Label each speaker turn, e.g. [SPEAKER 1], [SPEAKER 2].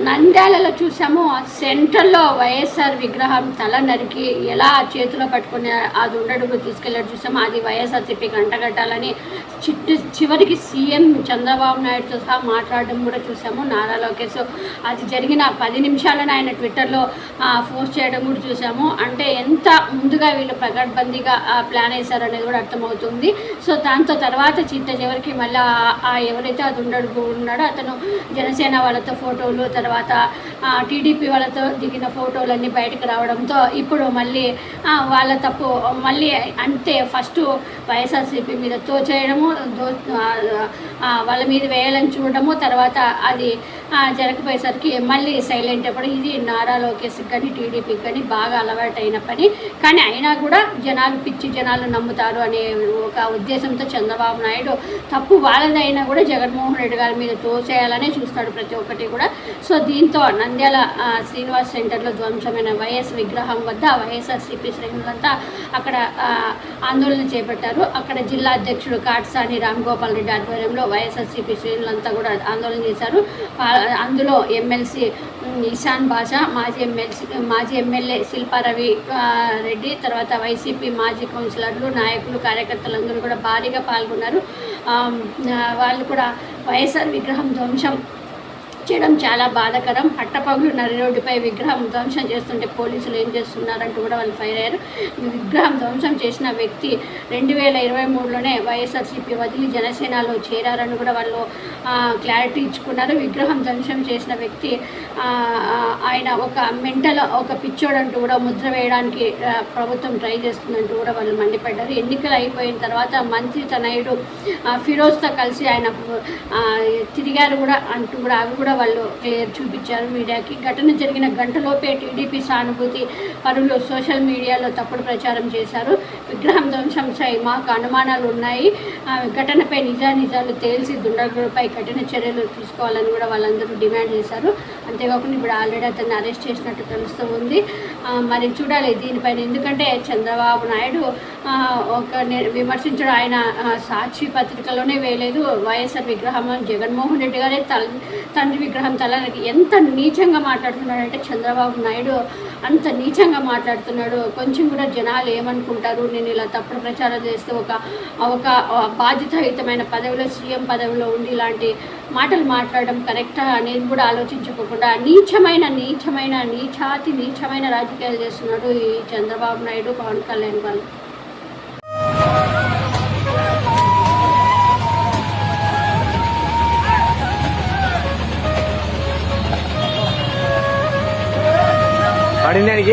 [SPEAKER 1] నంద్యాలలో చూసాము సెంటర్లో వైఎస్ఆర్ విగ్రహం తల నరికి ఎలా చేతిలో పట్టుకుని అది ఉండడుగు తీసుకెళ్ళాడు చూసాము. అది వైఎస్ఆర్సీపీకి అంటగట్టాలని చివరికి సీఎం చంద్రబాబు నాయుడుతో సహా మాట్లాడడం కూడా చూసాము. నారా లోకేష్ అది జరిగిన 10 నిమిషాలను ఆయన ట్విట్టర్లో పోస్ట్ చేయడం కూడా చూసాము. అంటే ఎంత ముందుగా వీళ్ళు పకడ్బందీగా ప్లాన్ వేశారు అనేది కూడా అర్థమవుతుంది. సో దాంతో తర్వాత చివరికి మళ్ళీ ఎవరైతే అది ఉండడుగు ఉన్నాడో అతను జనసేన వాళ్ళతో ఫోటోలు, తర్వాత టీడీపీ వాళ్ళతో దిగిన ఫోటోలన్నీ బయటకు రావడంతో ఇప్పుడు మళ్ళీ వాళ్ళ తప్పు మళ్ళీ అంతే. ఫస్ట్ వైఎస్ఆర్సీపీ మీద తోచేయడము, వాళ్ళ మీద వేయాలని చూడడము, తర్వాత అది జరగపోయేసరికి మళ్ళీ సైలెంట్ అవ్వడం. ఇది నారా లోకేష్కి కానీ టీడీపీకి కానీ బాగా అలవాటైన పని. కానీ అయినా కూడా జనాలు పిచ్చి జనాలు నమ్ముతారు అనే ఒక ఉద్దేశంతో చంద్రబాబు నాయుడు తప్పు వాళ్ళదైనా కూడా జగన్మోహన్ రెడ్డి గారి మీద తోచేయాలనే చూస్తాడు ప్రతి ఒక్కటి కూడా. సో దీంతో నంద్యాల శ్రీనివాస్ సెంటర్లో ధ్వంసమైన వైఎస్ విగ్రహం వద్ద వైఎస్ఆర్సీపీ శ్రేణులంతా అక్కడ ఆందోళన చేపట్టారు. అక్కడ జిల్లా అధ్యక్షుడు కాట్సాని రామ్గోపాల్ రెడ్డి ఆధ్వర్యంలో వైఎస్ఆర్సీపీ శ్రేణులంతా కూడా ఆందోళన చేశారు. అందులో ఎమ్మెల్సీ ఇషాన్ బాషా, మాజీ ఎమ్మెల్యే శిల్పారవి రెడ్డి, తర్వాత వైసీపీ మాజీ కౌన్సిలర్లు, నాయకులు, కార్యకర్తలందరూ కూడా భారీగా పాల్గొన్నారు. వాళ్ళు కూడా వైఎస్ఆర్ విగ్రహం ధ్వంసం చేయడం చాలా బాధాకరం. పట్టపగులు నరి రోడ్డుపై విగ్రహం ధ్వంసం చేస్తుంటే పోలీసులు ఏం చేస్తున్నారంటూ కూడా వాళ్ళు ఫైర్ అయ్యారు. విగ్రహం ధ్వంసం చేసిన వ్యక్తి 2023లోనే వైఎస్ఆర్సీపీ వదిలి జనసేనలో చేరారని కూడా వాళ్ళు క్లారిటీ ఇచ్చుకున్నారు. విగ్రహం ధ్వంసం చేసిన వ్యక్తి ఆయన ఒక పిచ్చోడంటూ కూడా ముద్ర వేయడానికి ప్రభుత్వం ట్రై చేస్తుందంటూ కూడా వాళ్ళు మండిపడ్డారు. ఎన్నికలు అయిపోయిన తర్వాత మంత్రి తనయుడు ఫిరోజ్తో కలిసి ఆయన తిరిగారు కూడా అంటూ కూడా అవి కూడా వాళ్ళు క్లియర్ చూపించారు మీడియాకి. ఘటన జరిగిన గంటలోపే టీడీపీ సానుభూతి పరులు సోషల్ మీడియాలో తప్పుడు ప్రచారం చేశారు. విగ్రహం ధ్వంసంపై మాకు అనుమానాలు ఉన్నాయి, ఘటనపై నిజాలు తేల్చి దుండగులపై కఠిన చర్యలు తీసుకోవాలని కూడా వాళ్ళందరూ డిమాండ్ చేశారు. అంతేకాకుండా ఇప్పుడు ఆల్రెడీ అతన్ని అరెస్ట్ చేసినట్టు తెలుస్తూ ఉంది. మరి చూడాలి దీనిపైన, ఎందుకంటే చంద్రబాబు నాయుడు విమర్శించడం ఆయన సాక్షి పత్రికలోనే వేయలేదు. వైఎస్ఆర్ విగ్రహం జగన్మోహన్ రెడ్డి గారే తండ్రి విగ్రహం తలకి ఎంత నీచంగా మాట్లాడుతున్నాడంటే చంద్రబాబు నాయుడు అంత నీచంగా మాట్లాడుతున్నాడు. కొంచెం కూడా జనాలు ఏమనుకుంటారు, నేను ఇలా తప్పుడు ప్రచారం చేస్తే ఒక బాధ్యతాయుతమైన పదవిలో సీఎం పదవిలో ఉండి ఇలాంటి మాటలు మాట్లాడడం కరెక్టా అనేది కూడా ఆలోచించుకోకుండా నీచమైన రాజకీయాలు చేస్తున్నాడు ఈ చంద్రబాబు నాయుడు, పవన్ కళ్యాణ్ వాళ్ళు.
[SPEAKER 2] పడిందానికి